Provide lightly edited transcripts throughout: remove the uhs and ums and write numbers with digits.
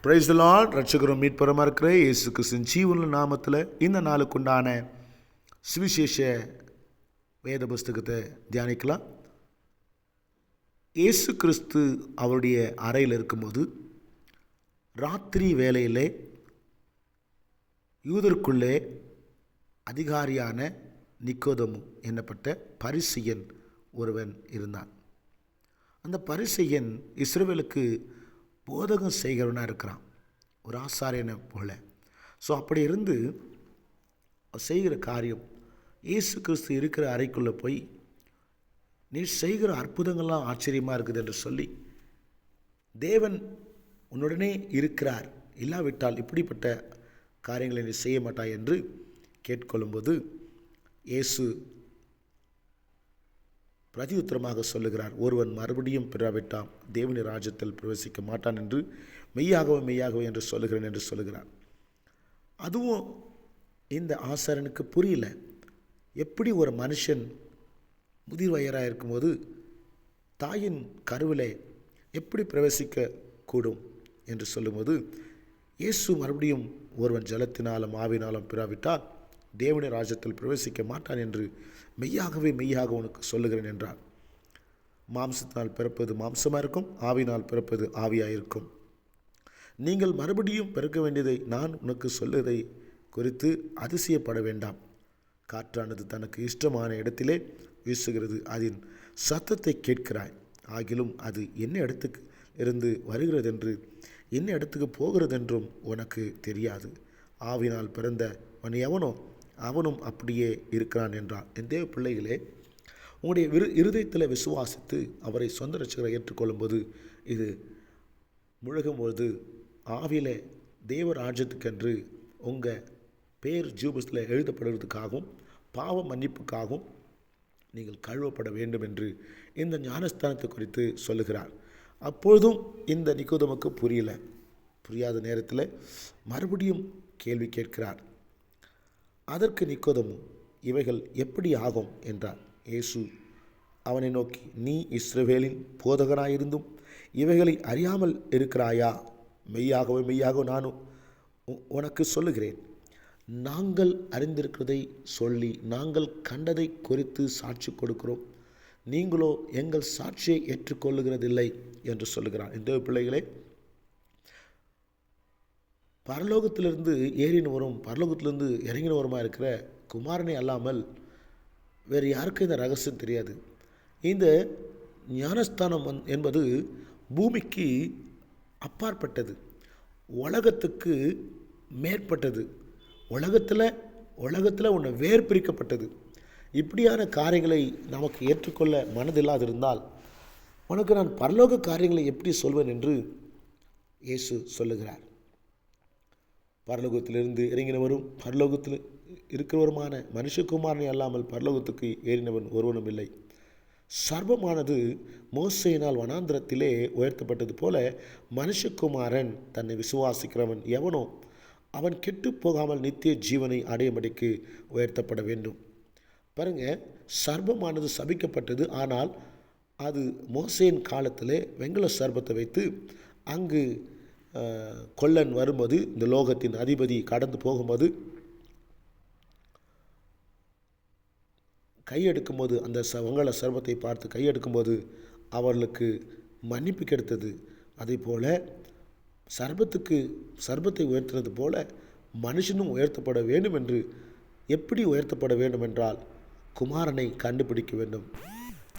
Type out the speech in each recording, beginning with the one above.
Praise the Lord. ரட்சகரும் மீட்பருமா இருக்கிற இயேசு கிறிஸ்துவின் ஜீவனுள்ள நாமத்தில் இந்த நாளுக்குண்டான சுவிசேஷ வேத புஸ்தகத்தை தியானிக்கலாம். இயேசு கிறிஸ்து அவருடைய அறையில் இருக்கும்போது ராத்திரி வேளையிலே யூதருக்குள்ளே அதிகாரியான நிக்கோதேமு என்னப்பட்ட பரிசேயன் ஒருவன் இருந்தான். அந்த பரிசேயன் இஸ்ரவேலுக்கு போதகம் செய்கிறவனாக இருக்கிறான், ஒரு ஆசாரியனை போல. ஸோ அப்படி இருந்து செய்கிற காரியம், இயேசு கிறிஸ்து இருக்கிற அறைக்குள்ளே போய் நீ செய்கிற அற்புதங்கள்லாம் ஆச்சரியமாக இருக்குது என்று சொல்லி, தேவன் உன்னுடனே இருக்கிறார், இல்லாவிட்டால் இப்படிப்பட்ட காரியங்களை நீ செய்ய மாட்டாய் என்று கேட்கொள்ளும்போது இயேசு பிரதியுத்தரமாக சொல்லுகிறார், ஒருவன் மறுபடியும் பிறவிட்டான் தேவனுடைய ராஜ்யத்தில் பிரவேசிக்க மாட்டான் என்று மெய்யாகவே என்று சொல்லுகிறேன் என்று சொல்லுகிறார். அதுவும் இந்த ஆசாரனுக்கு புரியல. எப்படி ஒரு மனுஷன் முதிர் வயராக இருக்கும்போது தாயின் கருவிலே எப்படி பிரவேசிக்க கூடும் என்று சொல்லும்போது, இயேசு மறுபடியும் ஒருவன் ஜலத்தினாலும் ஆவினாலும் பிறவிட்டால் தேவனுடைய ராஜ்யத்தில் பிரவேசிக்க மாட்டான் என்று மெய்யாக உனக்கு சொல்லுகிறேன் என்றார். மாம்சத்தினால் பிறப்பது மாம்சமாக இருக்கும், ஆவினால் பிறப்பது ஆவியாக இருக்கும். நீங்கள் மறுபடியும் பிறக்க வேண்டியதை நான் உனக்கு சொல்லுவதை குறித்து அதிசயப்பட வேண்டாம். காற்றானது தனக்கு இஷ்டமான இடத்திலே வீசுகிறது, அதன் சத்தத்தை கேட்கிறாய், ஆகிலும் அது என்ன இடத்துக்கு இருந்து வருகிறதென்று என்ன இடத்துக்கு போகிறதென்றும் உனக்கு தெரியாது. ஆவினால் பிறந்தவன் எவனோ அவனும் அப்படியே இருக்கிறான் என்றார். என் தேவ பிள்ளைகளே, உங்களுடைய இருதயத்தில் விசுவாசித்து அவரை சொந்த ரட்சகரை ஏற்றுக்கொள்ளும்போது, இது முழுகும்போது ஆவியிலே தேவ ராஜ்யத்துக்கென்று உங்கள் பேர் ஜீவபுஸ்தகத்தில் எழுதப்படுவதற்காகவும் பாவ மன்னிப்புக்காகவும் நீங்கள் கழுவப்பட வேண்டும் என்று இந்த ஞானஸ்தானத்தை குறித்து சொல்லுகிறார். அப்பொழுதும் இந்த நிக்கோதேமுக்கு புரியாத நேரத்தில் மறுபடியும் கேள்வி கேட்கிறார். அதற்கு நிக்கோதேமு, இவைகள் எப்படி ஆகும் என்றார். இயேசு அவனை நோக்கி, நீ இஸ்ரவேலின் போதகனாயிருந்தும் இவைகளை அறியாமல் இருக்கிறாயா? மெய்யாகவே நான் உனக்கு சொல்லுகிறேன், நாங்கள் அறிந்திருக்கிறதை சொல்லி நாங்கள் கண்டதை குறித்து சாட்சி கொடுக்கிறோம், நீங்களோ எங்கள் சாட்சியை ஏற்றுக்கொள்ளுகிறதில்லை என்று சொல்லுகிறார். இந்த பிள்ளைகளே, பரலோகத்திலிருந்து ஏறினவரும் பரலோகத்திலிருந்து இறங்கினவருமா இருக்கிற குமாரனை அல்லாமல் வேறு யாருக்கும் இந்த ரகசியம் தெரியாது. இந்த ஞானஸ்தானம் என்பது பூமிக்கு அப்பாற்பட்டது, உலகத்துக்கு மேற்பட்டது, உலகத்தில் ஒன்று வேர் பிரிக்கப்பட்டது. இப்படியான காரியங்களை நமக்கு ஏற்றுக்கொள்ள மனதில்லாதிருந்தால் உனக்கு நான் பரலோக காரியங்களை எப்படி சொல்வேன் என்று இயேசு சொல்லுகிறார். பரலோகத்திலிருந்து இறங்கினவரும் பரலோகத்தில் இருக்கிறவருமான மனுஷகுமாரனை அல்லாமல் பரலோகத்துக்கு ஏறினவன் ஒருவனும் இல்லை. சர்வமானது மோசேயினால் வனாந்திரத்திலே உயர்த்தப்பட்டது போல மனுஷகுமாரன் தன்னை விசுவாசிக்கிறவன் எவனோ அவன் கெட்டு போகாமல் நித்திய ஜீவனை அடையும்படிக்கு உயர்த்தப்பட வேண்டும். பாருங்க, சர்வமானது சபிக்கப்பட்டது. ஆனால் அது மோசேயின் காலத்திலே வெங்கல சர்பத்தை வைத்து அங்கு கொல்லன் வரும்போது, இந்த லோகத்தின் அதிபதி கடந்து போகும்போது கையெடுக்கும்போது, அந்த வெங்கல சர்பத்தை பார்த்து கையெடுக்கும்போது அவர்களுக்கு மன்னிப்பு கிடைத்தது. அதே போல சர்பத்தை உயர்த்தினது போல மனுஷனும் உயர்த்தப்பட வேண்டும். என்று எப்படி உயர்த்தப்பட வேண்டும் என்றால், குமாரனை கண்டுபிடிக்க வேண்டும்,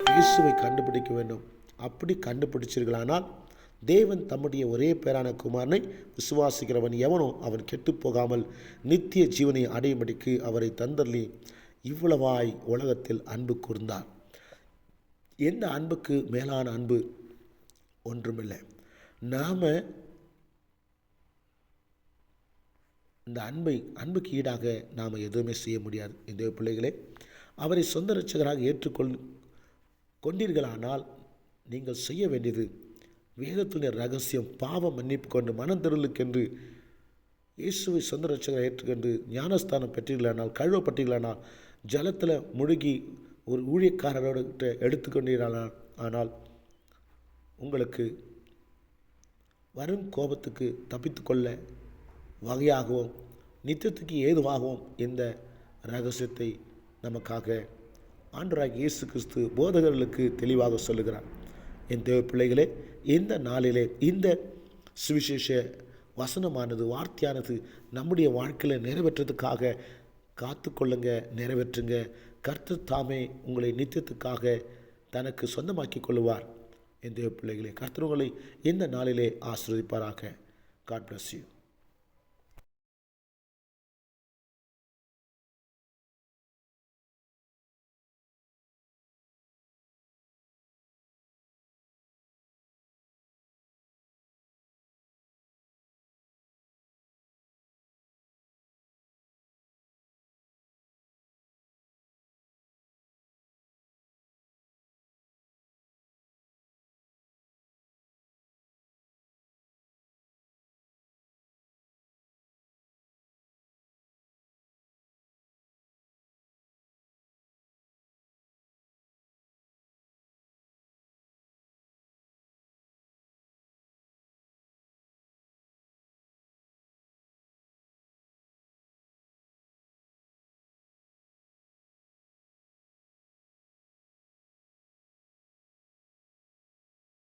இயேசுவை கண்டுபிடிக்க வேண்டும். அப்படி கண்டுபிடிச்சீர்களானால் தேவன் தம்முடைய ஒரே பேரான குமாரனை விசுவாசிக்கிறவன் எவனோ அவன் கெட்டு போகாமல் நித்திய ஜீவனை அடையும்படிக்கு அவரை தந்தள்ளி இவ்வளவாய் உலகத்தில் அன்பு கூர்ந்தார். எந்த அன்புக்கு மேலான அன்பு ஒன்றுமில்லை. நாம் இந்த அன்புக்கு ஈடாக நாம் எதுவுமே செய்ய முடியாது. இந்த பிள்ளைகளே, அவரை சொந்த இரட்சகராக கொண்டீர்களானால் நீங்கள் செய்ய வேண்டியது, வேதத்துடைய ரகசியம் பாவ மன்னிப்பு கொண்டு மனந்திருளுக்கென்று இயேசுவை சொந்த இரட்சகரை ஏற்றுக்கொண்டு ஞானஸ்தானம் பெற்றீர்களானால், கழுவப்பட்டீர்களானால், ஜலத்தில் முழுகி ஒரு ஊழியக்காரரோட எடுத்துக்கொண்டீர்களானால் உங்களுக்கு வரும் கோபத்துக்கு தப்பித்து கொள்ள வகையாகவும் நித்தியத்துக்கு ஏதுவாகவும் இந்த ரகசியத்தை நமக்காக ஆண்டவராகிய இயேசு கிறிஸ்து போதகர்களுக்கு தெளிவாக சொல்லுகிறார். என் தேவ பிள்ளைகளே, இந்த நாளிலே இந்த சுவிசேஷ வசனமானது, வார்த்தையானது நம்முடைய வாழ்க்கையில் நிறைவேற்றதுக்காக காத்து கொள்ளுங்க, நிறைவேற்றுங்க. கர்த்தர் தாமே உங்களை நித்தியத்துக்காக தனக்கு சொந்தமாக்கி கொள்ளுவார். என் தேவ பிள்ளைகளே, கர்த்தர் உங்களை இந்த நாளிலே ஆசீர்வதிப்பாராக. God bless you.